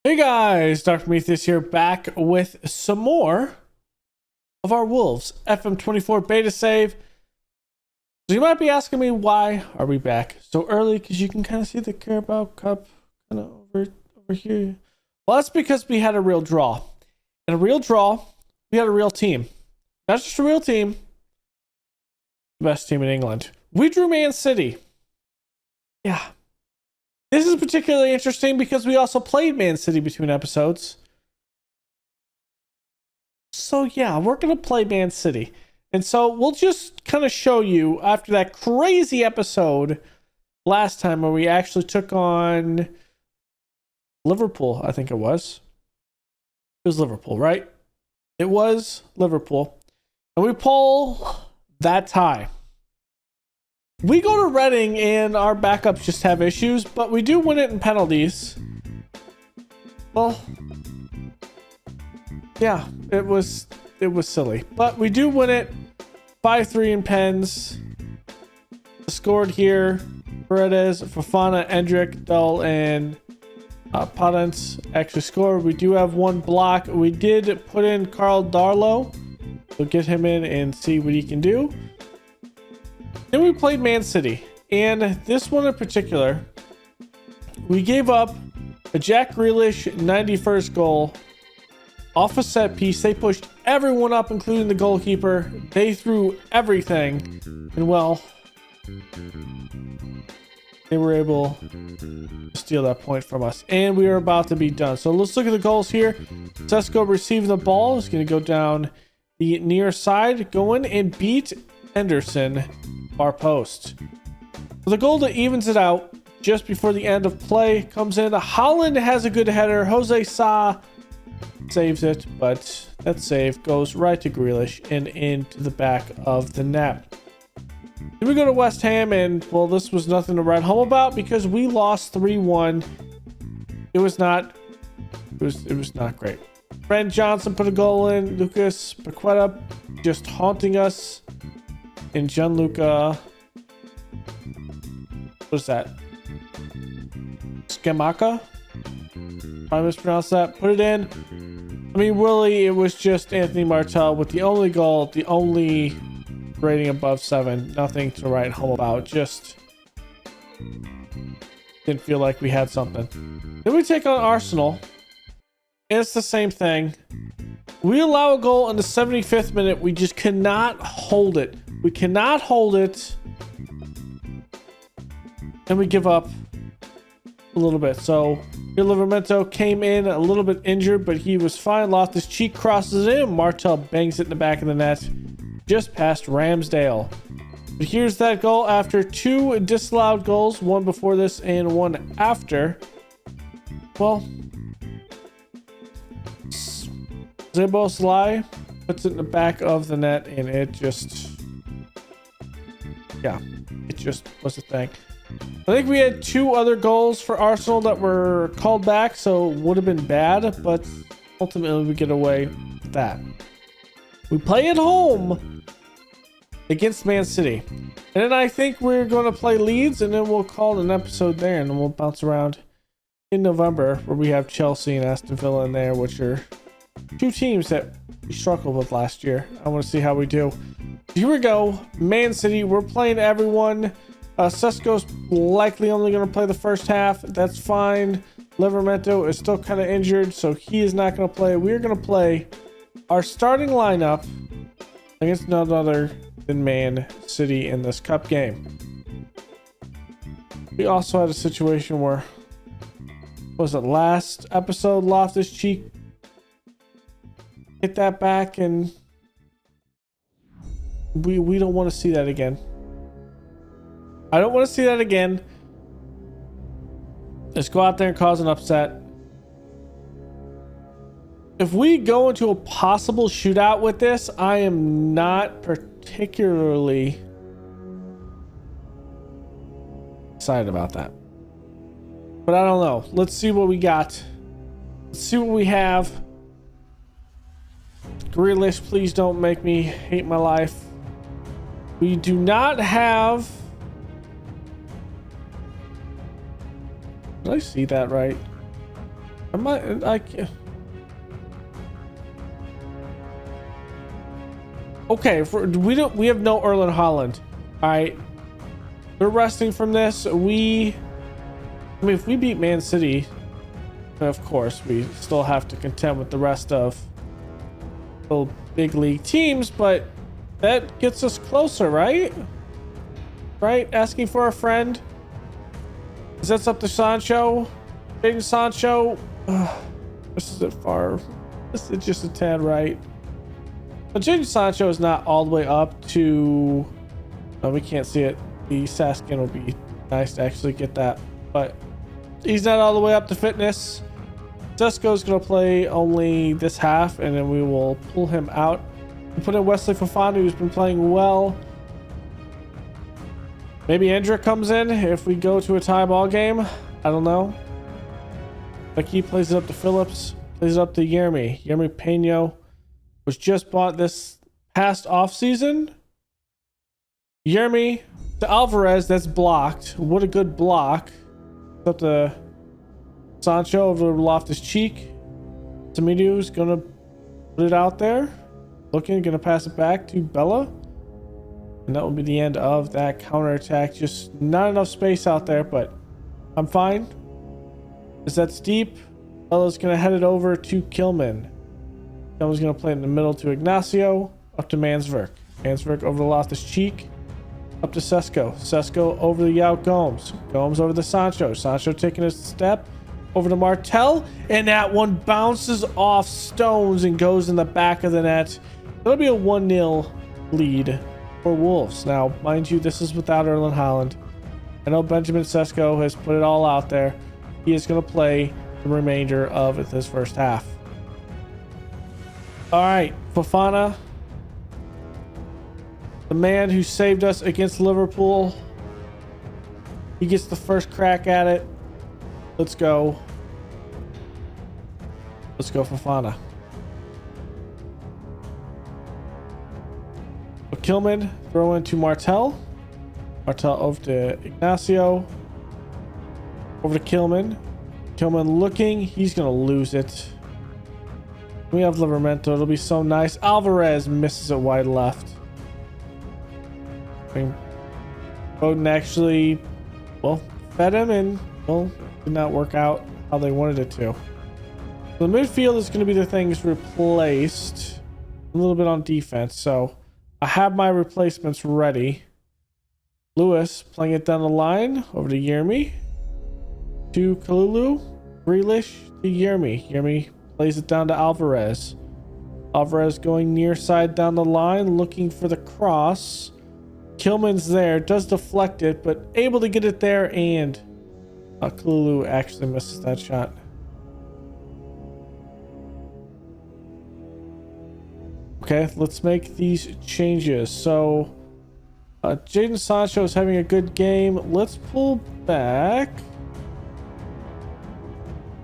Hey guys, Dr. Prometheus here, back with some more of our Wolves FM24 beta save. So you might be asking me, why are we back so early? Because you can kind of see the Carabao Cup kind of over here. Well, that's because we had a real draw. In a real draw, we had a real team. Not just a real team, the best team in England. We drew Man City. Yeah. This is particularly interesting because we also played Man City between episodes. So yeah, we're going to play Man City. And so we'll just kind of show you after that crazy episode last time where we actually took on Liverpool, I think it was. It was Liverpool, right? It was Liverpool. And we pull that tie. We go to Reading and our backups just have issues, but we do win it in penalties. Well, yeah, it was silly, but we do win it 5-3 in pens. Scored here: Paredes, Fofana, Endrick, Dull, and Potence actually scored. We do have one block. We did put in Carl Darlow. We'll get him in and see what he can do. Then we played Man City, and this one in particular, we gave up a Jack Grealish 91st goal off a set piece. They pushed everyone up, including the goalkeeper. They threw everything, and well, they were able to steal that point from us, and we are about to be done. So let's look at the goals here. Sesko receiving the ball is going to go down the near side, go in and beat Henderson far post. So the goal that evens it out just before the end of play comes in. Holland has a good header. Jose Sa saves it, but that save goes right to Grealish and into the back of the net. Then we go to West Ham, and well, this was nothing to write home about because we lost 3-1. It was not great. Brent Johnson put a goal in. Lucas Paqueta just haunting us. And Gianluca, what is that? Scamacca? I mispronounced that. Put it in. I mean, really, it was just Anthony Martel with the only goal, the only rating above 7. Nothing to write home about. Just didn't feel like we had something. Then we take on Arsenal. And it's the same thing. We allow a goal in the 75th minute. We just cannot hold it. We cannot hold it. And we give up a little bit. So Livramento came in a little bit injured, but he was fine. Loftus Cheek crosses it in. Martel bangs it in the back of the net, just past Ramsdale. But here's that goal after 2 disallowed goals, one before this and one after. Well, Szoboszlai puts it in the back of the net, and it just was a thing. I think we had 2 other goals for Arsenal that were called back, so it would have been bad, but ultimately we get away with that. We play at home against Man City, and then I think we're going to play Leeds, and then we'll call it an episode there, and then we'll bounce around in November where we have Chelsea and Aston Villa in there, which are 2 teams that we struggled with last year. I want to see how we do. Here we go. Man City. We're playing everyone. Sesko's likely only going to play the first half. That's fine. Livramento is still kind of injured, so he is not going to play. We're going to play our starting lineup against none other than Man City in this cup game. We also had a situation where, what was it, last episode, Loftus Cheek hit that back, and we don't want to see that again. I don't want to see that again. Let's go out there and cause an upset. If we go into a possible shootout with this, I am not particularly excited about that. But I don't know. Let's see what we got. Let's see what we have. Grealish, please don't make me hate my life. We do not have... Did I see that right? I might like. Okay, we have no Erling Haaland. All right, we're resting from this. I mean, if we beat Man City, of course we still have to contend with the rest of the big league teams, but that gets us closer, right? Right? Asking for a friend. Is that up to Sancho? Jadon Sancho. This is it far. This is just a tad right. But Jadon Sancho is not all the way up to. Oh, we can't see it. The Saskin will be nice to actually get that, but he's not all the way up to fitness. Sesko's gonna play only this half, and then we will pull him out and put in Wesley Fofana, who's been playing well. Maybe Endrick comes in if we go to a tie ball game. I don't know. Like he plays it up to Phillips, plays it up to Yermi. Yermi Peno was just bought this past offseason. Yermi to Alvarez, that's blocked. What a good block. It's up to Sancho over to Loftus-Cheek. Samidu's gonna put it out there. Looking, gonna pass it back to Bella. And that will be the end of that counterattack. Just not enough space out there, but I'm fine. Is that steep? Bella's gonna head it over to Kilman. Kilman's gonna play in the middle to Ignacio. Up to Mansverk. Mansverk over to Loftus-Cheek. Up to Sesko. Sesko over to Yao Gomes. Gomes over to Sancho. Sancho taking a step over to Martel. And that one bounces off Stones and goes in the back of the net. It'll be a 1-0 lead for Wolves. Now, mind you, this is without Erling Haaland. I know Benjamin Sesko has put it all out there. He is going to play the remainder of this first half. All right, Fofana, the man who saved us against Liverpool. He gets the first crack at it. Let's go. Let's go, Fofana. Kilman throw into Martel. Martel over to Ignacio. Over to Kilman. Kilman looking. He's going to lose it. We have Livramento. It'll be so nice. Alvarez misses it wide left. I mean, Foden actually, well, fed him and, well, did not work out how they wanted it to. The midfield is going to be the things replaced. A little bit on defense, so I have my replacements ready. Lewis playing it down the line over to Yermi. To Kalulu. Grealish to Yermi. Yermi plays it down to Alvarez. Alvarez going near side down the line, looking for the cross. Kilman's there, does deflect it, but able to get it there, and Kalulu actually misses that shot. Okay, let's make these changes. So, Jadon Sancho is having a good game. Let's pull back.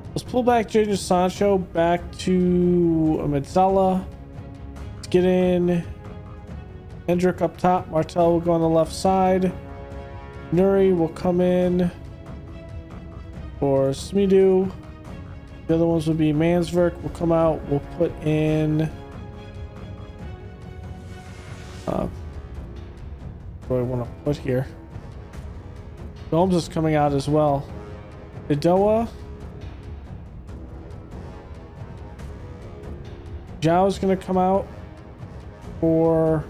Let's pull back Jadon Sancho back to Medzala. Let's get in Hendrick up top. Martel will go on the left side. Nuri will come in for Smidu. The other ones will be Mansverk will come out. We'll put in... what do I want to put here? Gomes is coming out as well. Idoa. Zhao is going to come out for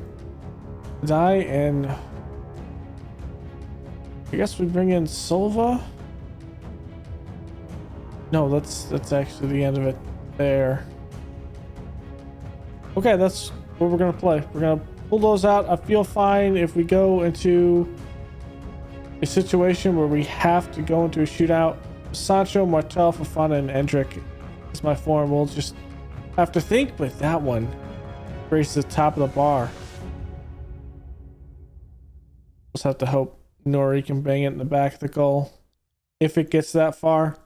Die, and I guess we bring in Silva. No, that's actually the end of it there. Okay, that's what we're going to play. We're going to pull those out. I feel fine if we go into a situation where we have to go into a shootout. Sancho, Martel, Fofana, and Endrick is my form. We'll just have to think, but that one races the top of the bar. Just have to hope Nori can bang it in the back of the goal if it gets that far.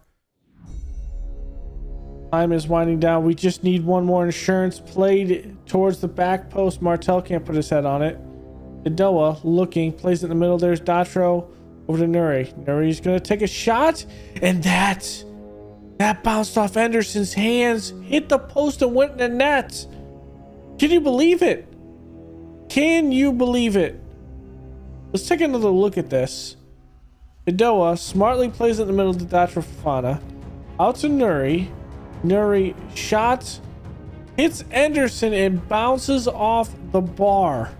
Time is winding down. We just need one more insurance played towards the back post. Martel can't put his head on it. Idoa looking, plays it in the middle. There's Datro over to Nuri. Nuri's going to take a shot, and that That bounced off Anderson's hands, hit the post and went in the net. Can you believe it? Can you believe it? Let's take another look at this. Idoa smartly plays it in the middle to Datra Fofana. Out to Nuri. Nuri shot. Hits Anderson and bounces off the bar.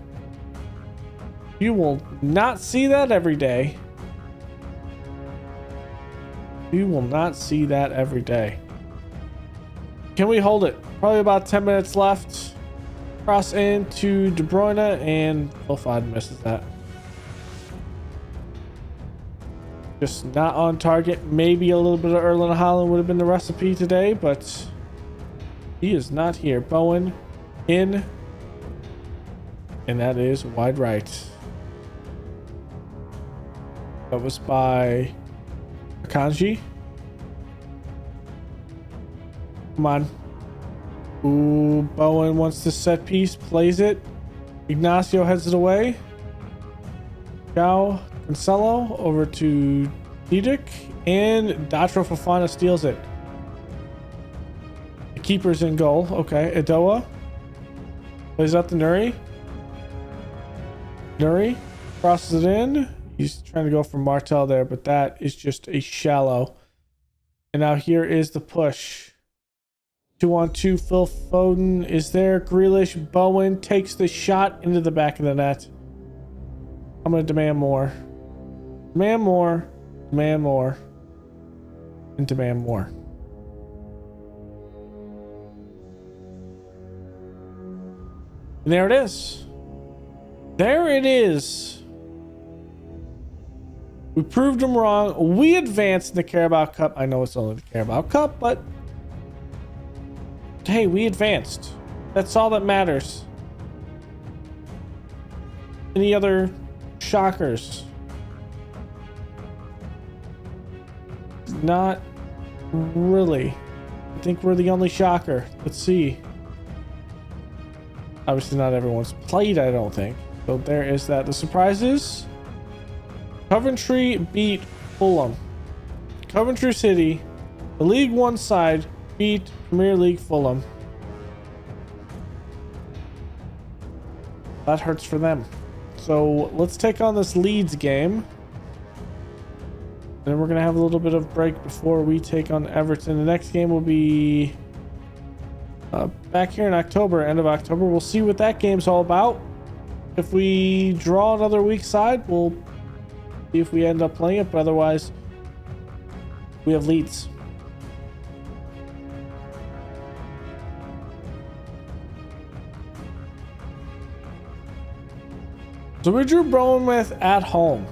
You will not see that every day. You will not see that every day. Can we hold it? Probably about 10 minutes left. Cross into De Bruyne and Wilfried misses that. Just not on target. Maybe a little bit of Erling Haaland would have been the recipe today, but he is not here. Bowen in. And that is wide right. That was by Akanji. Come on. Ooh, Bowen wants the set piece, plays it. Ignacio heads it away. João Cancelo over to Didic, and Datra Fofana steals it. The keeper's in goal. Okay, Idoa plays out the Nuri. Nuri crosses it in. He's trying to go for Martel there, but that is just a shallow. And now here is the push. 2-on-2, Phil Foden is there. Grealish, Bowen takes the shot into the back of the net. I'm going to demand more. Demand more. Demand more. And demand more. And there it is. There it is. We proved them wrong. We advanced in the Carabao Cup. I know it's only the Carabao Cup, but hey, we advanced. That's all that matters. Any other shockers? Not really. I think we're the only shocker. Let's see. Obviously not everyone's played, I don't think. So there is that. The surprises. Coventry beat Fulham. Coventry City, the League One side, beat Premier League Fulham. That hurts for them. So let's take on this Leeds game. Then we're going to have a little bit of break before we take on Everton. The next game will be back here in October, end of October. We'll see what that game's all about. If we draw another weak side, we'll see if we end up playing it. But otherwise, we have Leeds. So we drew Bournemouth at home.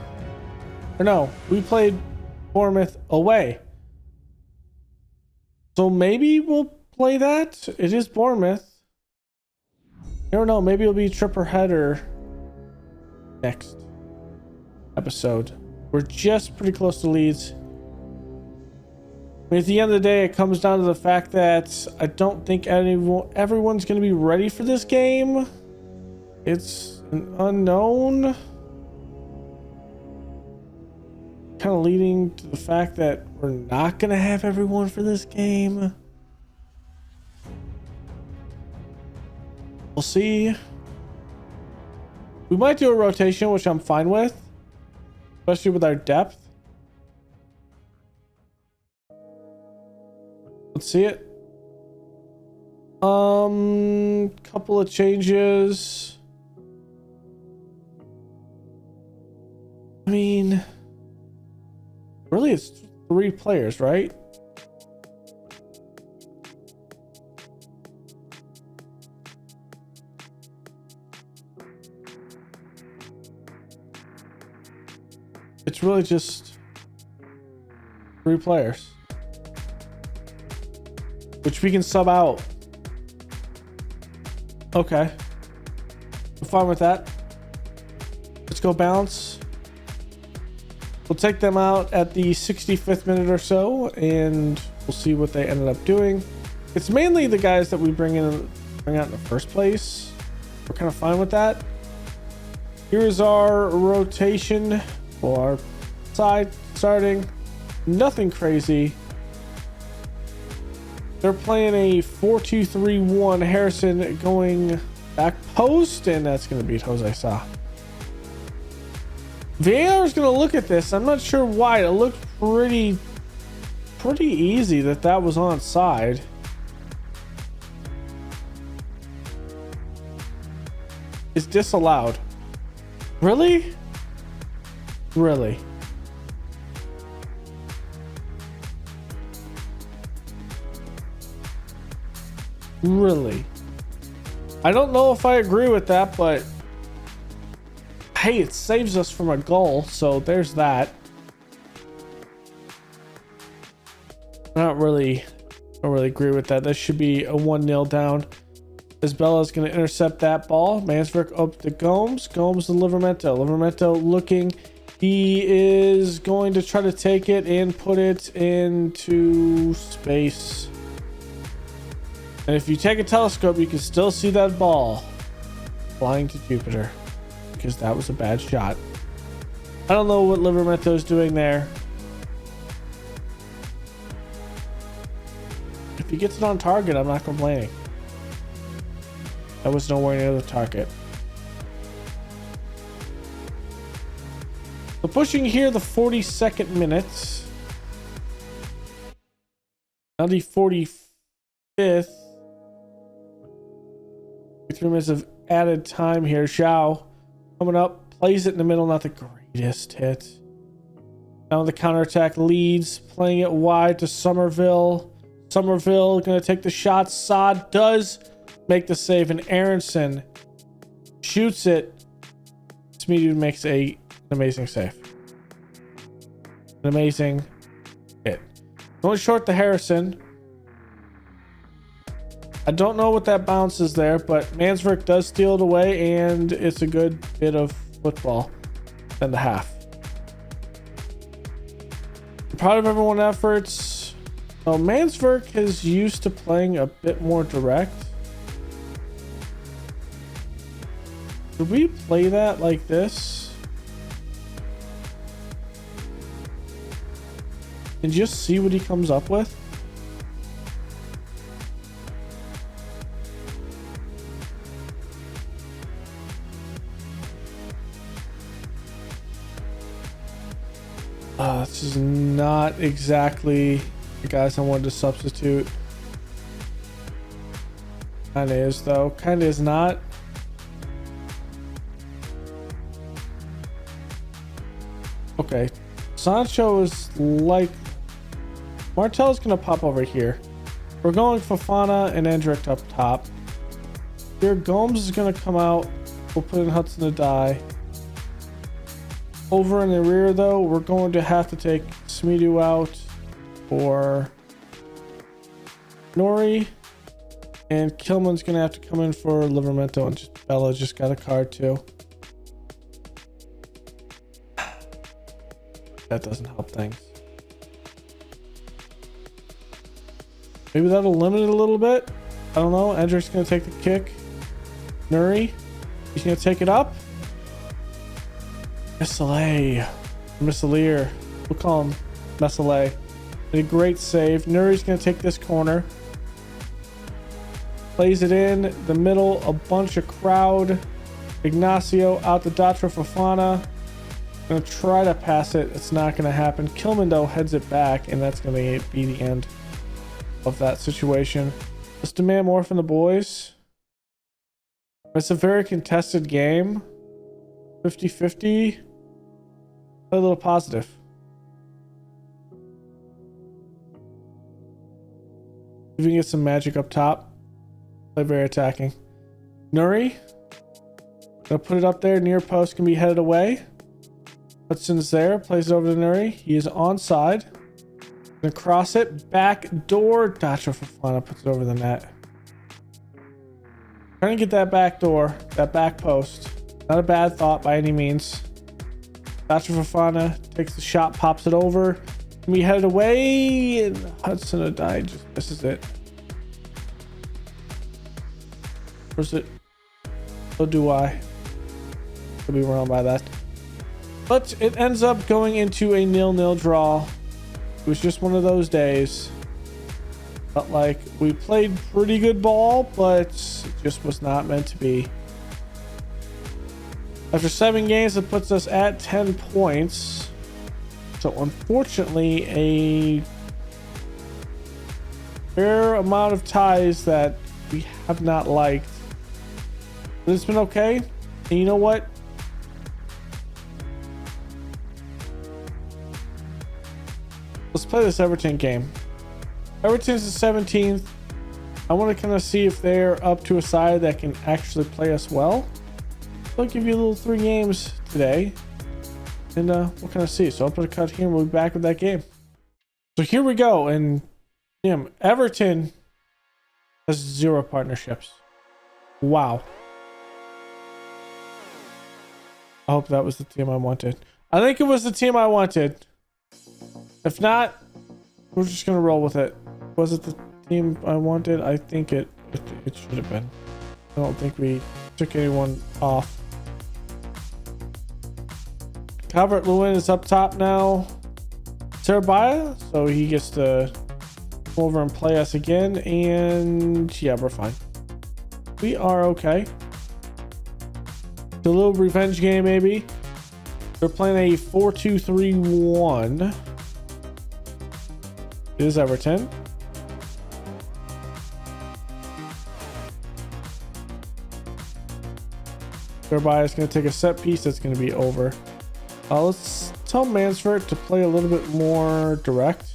Or no, we played Bournemouth away. So maybe we'll play that. It is Bournemouth. I don't know. Maybe it'll be tripper header next episode. We're just pretty close to Leeds. I mean, at the end of the day, it comes down to the fact that I don't think everyone's going to be ready for this game. It's an unknown. Kind of leading to the fact that we're not going to have everyone for this game. We'll see. We might do a rotation, which I'm fine with, especially with our depth. Let's see it. Couple of changes. I mean, really, it's 3 players, right? It's really just 3 players, which we can sub out. Okay, I'm fine with that. Let's go bounce. We'll take them out at the 65th minute or so, and we'll see what they ended up doing. It's mainly the guys that we bring out in the first place. We're kind of fine with that. Here's our rotation for our side starting. Nothing crazy. They're playing a 4-2-3-1. Harrison going back post, and that's going to beat Jose Sa. VAR is going to look at this. I'm not sure why. It looked pretty easy that was onside. It's disallowed. Really? Really? Really? I don't know if I agree with that, but hey, it saves us from a goal, so there's that. I don't really agree with that. This should be a 1-0 down. Isbella's going to intercept that ball. Mansbrook up to Gomes. Gomes to Livramento. Livramento looking. He is going to try to take it and put it into space. And if you take a telescope, you can still see that ball flying to Jupiter, because that was a bad shot. I don't know what Livramento is doing there. If he gets it on target, I'm not complaining. That was nowhere near the target. So pushing here, the 42nd minute. Now the 45th. 3 minutes of added time here. Zhao coming up, plays it in the middle, not the greatest hit. Now the counterattack leads, playing it wide to Somerville. Somerville going to take the shot. Saad does make the save, and Aronson shoots it. Smeedy makes an amazing save. An amazing hit. Going short to Harrison. I don't know what that bounce is there, but Mansbrook does steal it away, and it's a good bit of football in the half. I'm proud of everyone's efforts. So Mansbrook is used to playing a bit more direct. Should we play that like this? And just see what he comes up with? This is not exactly the guys I wanted to substitute. Kinda is though. Kinda is not. Okay. Sancho is like... Martel's gonna pop over here. We're going Fofana and Endrick up top. Here Gomes is gonna come out. We'll put in Hudson Odoi. Over in the rear though, we're going to have to take Smeedu out for Nori, and Kilman's gonna have to come in for Livramento, and Bella just got a card too. That doesn't help things. Maybe that'll limit it a little bit. I don't know. Endrick's gonna take the kick. Nuri, he's gonna take it up. Missile. We'll call him Messale. Did a great save. Nuri's going to take this corner. Plays it in the middle. A bunch of crowd. Ignacio out the dot for Fofana. Going to try to pass it. It's not going to happen. Kilman, though, heads it back, and that's going to be the end of that situation. Let's demand more from the boys. It's a very contested game. 50-50. A little positive. If we can get some magic up top. Play very attacking. Nuri. Gonna put it up there. Near post can be headed away. Hudson's there. Plays it over to Nuri. He is onside. Gonna cross it. Back door. Dacho Fofana puts it over the net. Trying to get that back door. That back post. Not a bad thought by any means. Dacho Fofana takes the shot, pops it over. Can be headed away, and Hudson Odoi just misses it. Where's it? So do I. Could be wrong by that. But it ends up going into a 0-0 draw. It was just one of those days. Felt like we played pretty good ball, but it just was not meant to be. After 7 games, it puts us at 10 points. So unfortunately, a fair amount of ties that we have not liked. But it's been okay. And you know what? Let's play this Everton game. Everton's the 17th. I want to kind of see if they're up to a side that can actually play us well. So I'll give you a little 3 games today. And we'll kind of see. So I'll put a cut here and we'll be back with that game. So here we go. And Everton has 0 partnerships. Wow. I hope that was the team I wanted. I think it was the team I wanted. If not, we're just going to roll with it. Was it the team I wanted? I think it should have been. I don't think we took anyone off. Calvert-Lewin is up top now. Carabao, so he gets to come over and play us again. And yeah, we're fine. We are okay. It's a little revenge game, maybe. They're playing a 4-2-3-1. It is Everton. Carabao is going to take a set piece that's going to be over. Let's tell Mansford to play a little bit more direct.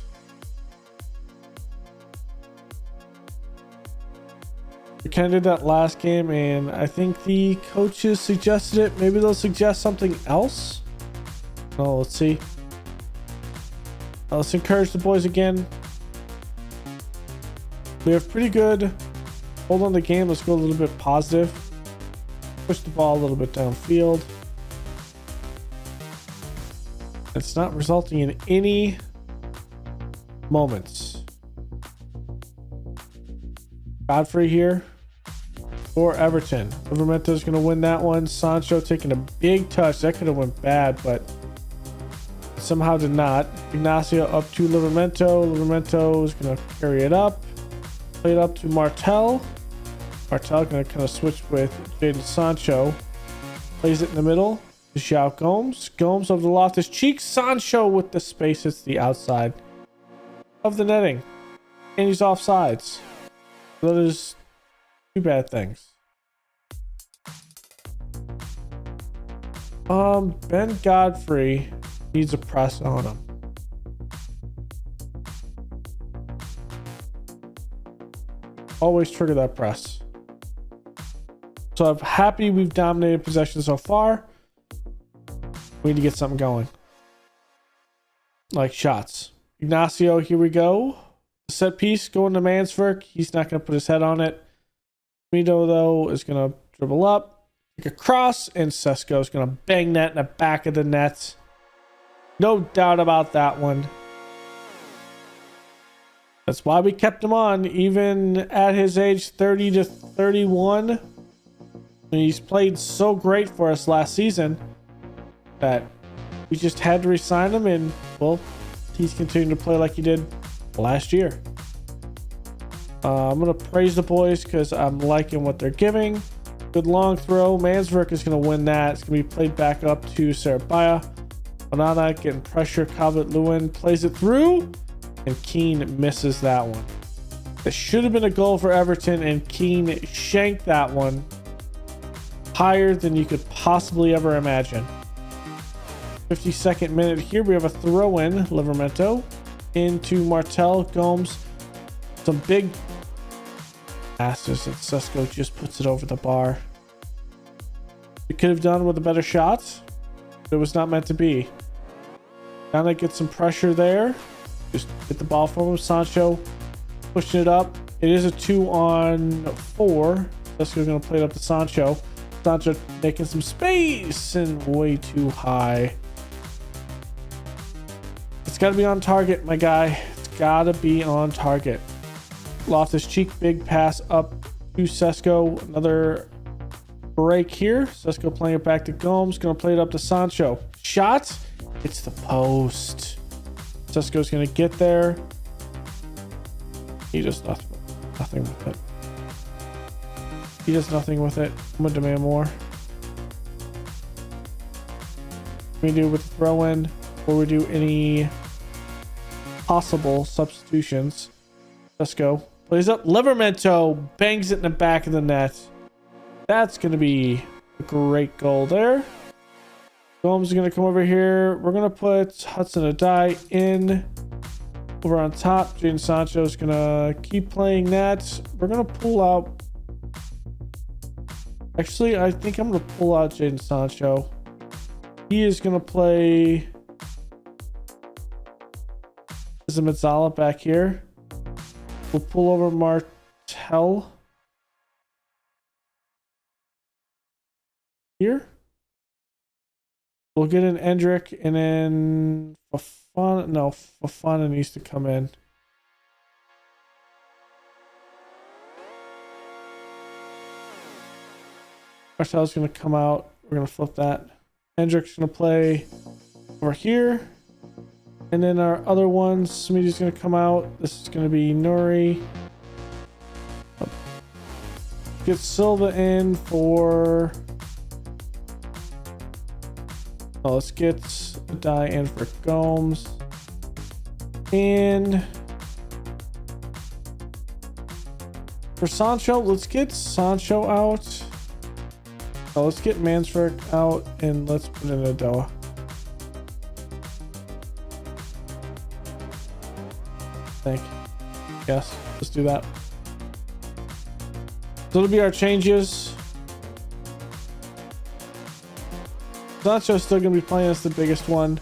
We kind of did that last game, and I think the coaches suggested it. Maybe they'll suggest something else. Oh, let's see. Let's encourage the boys again. We have pretty good hold on the game. Let's go a little bit positive. Push the ball a little bit downfield. It's not resulting in any moments. Godfrey here for Everton. Wolverhampton is going to win that one. Sancho taking a big touch. That could have went bad, but somehow did not. Ignacio up to Livramento. Livramento is going to carry it up. Play it up to Martel. Martel going to kind of switch with Jadon Sancho. Plays it in the middle. João Gomes. Gomes over the Loftus Cheek. Sancho with the space. It's the outside of the netting. And he's offsides. So that is 2 bad things. Ben Godfrey needs a press on him. Always trigger that press. So I'm happy we've dominated possession so far. We need to get something going. Like shots. Ignacio, here we go. Set piece going to Mansford. He's not going to put his head on it. Mito, though, is going to dribble up. Take a cross. And Sesko is going to bang that in the back of the net. No doubt about that one. That's why we kept him on. Even at his age 30 to 31. And he's played so great for us last season that we just had to re-sign him, and well, he's continuing to play like he did last year. I'm gonna praise the boys because I'm liking what they're giving. Good long throw. Mansverk is gonna win that. It's gonna be played back up to Sarabia. Onana getting pressure. Calvert-Lewin plays it through, and Keane misses that one. That should have been a goal for Everton, and Keane shanked that one higher than you could possibly ever imagine. 52nd minute here. We have a throw in. Livramento into Martel. Gomes. Some big passes, and Sesko just puts it over the bar. We could have done with a better shot. But it was not meant to be. Now get some pressure there. Just get the ball from him. Sancho pushing it up. It is a 2-on-4. Sesko's going to play it up to Sancho. Sancho making some space and way too high. It's got to be on target, my guy. It's got to be on target. Loftus Cheek, big pass up to Sesko. Another break here. Sesko playing it back to Gomes. Going to play it up to Sancho. Shot. It's the post. Sesko's going to get there. He does nothing with it. He does nothing with it. I'm gonna demand more. We do with the throw in before we do any possible substitutions. Let's go. Plays up. Livermento bangs it in the back of the net. That's gonna be a great goal there. Gomes is gonna come over here. We're gonna put Hudson-Odoi in over on top. Jadon Sancho is gonna keep playing that. We're gonna pull out. Actually, I think I'm gonna pull out Jadon Sancho. He is gonna play Mazzala back here. We'll pull over Martel here. We'll get an Endrick, and then Fofana. No, Fofana needs to come in. Martel's gonna come out. We're gonna flip that. Endrick's gonna play over here. And then our other ones, Smitty's gonna come out. This is gonna be Nuri. Get Silva in for. Oh, let's get Odoi in for Gomes. And for Sancho, let's get Sancho out. Oh, let's get Mansford out and let's put in Odoi. Yes, let's do that. So it'll be our changes. Sancho's still gonna be playing as the biggest one.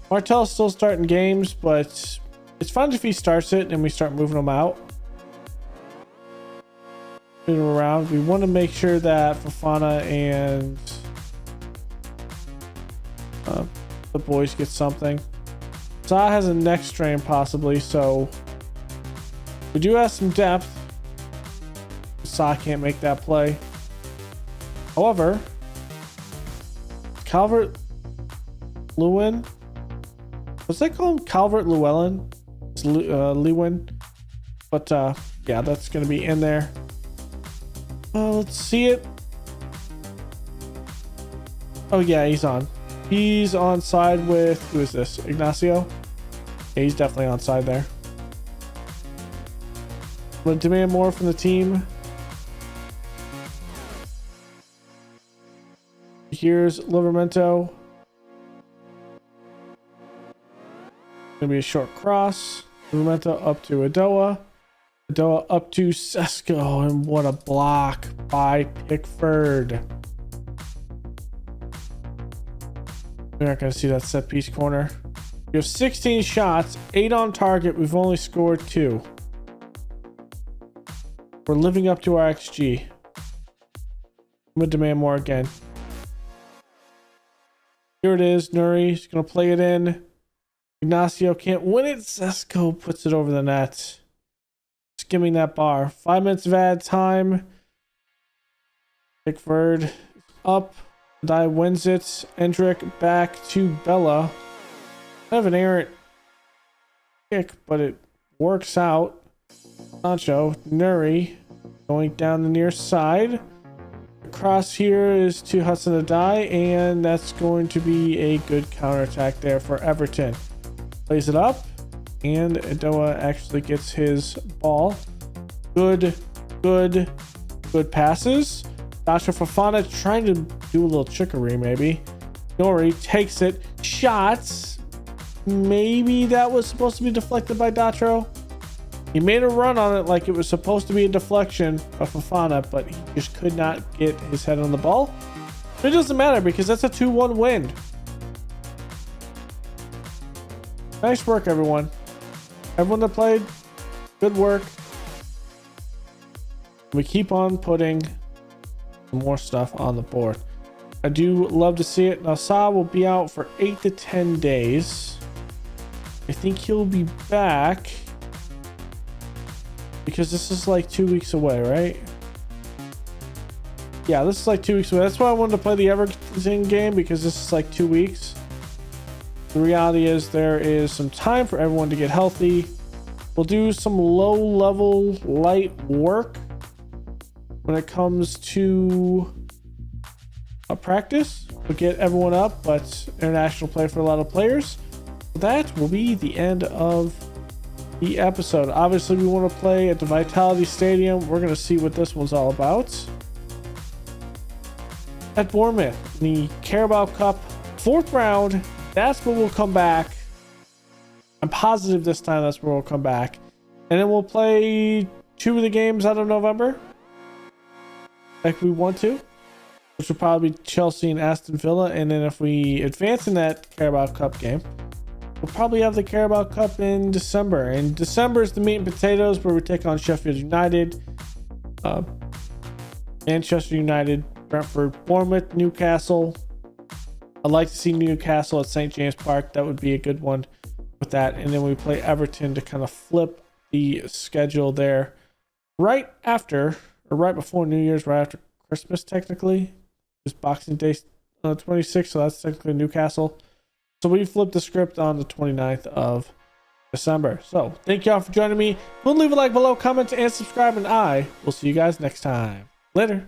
Martel's still starting games, but it's fun if he starts it and we start moving him out. Moving him around. We want to make sure that Fofana and the boys get something. Sa has a neck strain possibly, so we do have some depth. Sa can't make that play. However, Calvert-Lewin, what's they call him? Calvert-Lewin? It's Lewin. But yeah, that's going to be in there. Let's see it. Oh yeah, he's on. He's on side with, who is this? Ignacio? Yeah, he's definitely on side there. I'm going to demand more from the team. Here's Livermento. Gonna be a short cross. Livermento up to Odoi. Odoi up to Sesko. And what a block by Pickford. We're not going to see that set piece corner. We have 16 shots, 8 on target. We've only scored 2. We're living up to our XG. I'm going to demand more again. Here it is. Nuri's going to play it in. Ignacio can't win it. Sesko puts it over the net. Skimming that bar. 5 minutes of add time. Pickford up. Odoi wins it. Endrick back to Bella. Kind of an errant kick, but it works out. Sancho, Nuri going down the near side. Cross here is to Hudson-Odoi, and that's going to be a good counterattack there for Everton. Plays it up, and Odoi actually gets his ball. Good passes. Dasha Fofana trying to do a little trickery, maybe. Nuri takes it. Shots. Maybe that was supposed to be deflected by Datro. He made a run on it like it was supposed to be a deflection of Fofana, but he just could not get his head on the ball. But it doesn't matter because that's a 2-1 win. Nice work, everyone. Everyone that played, good work. We keep on putting more stuff on the board. I do love to see it. Now, Sa will be out for 8 to 10 days. I think he'll be back because this is like 2 weeks away, right? Yeah, this is like 2 weeks away. That's why I wanted to play the Everton game, because this is like 2 weeks. The reality is there is some time for everyone to get healthy. We'll do some low-level light work when it comes to practice. We'll get everyone up, but international play for a lot of players. That will be the end of the episode. Obviously, we want to play at the Vitality Stadium. We're going to see what this one's all about. At Bournemouth, the Carabao Cup, 4th round. That's where we'll come back. I'm positive this time that's where we'll come back. And then we'll play 2 of the games out of November, like we want to, which will probably be Chelsea and Aston Villa. And then if we advance in that Carabao Cup game, we'll probably have the Carabao Cup in December. And December is the meat and potatoes, where we take on Sheffield United, Manchester United, Brentford, Bournemouth, Newcastle. I'd like to see Newcastle at St. James Park. That would be a good one with that. And then we play Everton to kind of flip the schedule there right after, or right before New Year's, right after Christmas, technically. It's Boxing Day 26th, so that's technically Newcastle. So we flipped the script on the 29th of December. So thank y'all for joining me. Don't leave a like below, comment, and subscribe, and I will see you guys next time. Later.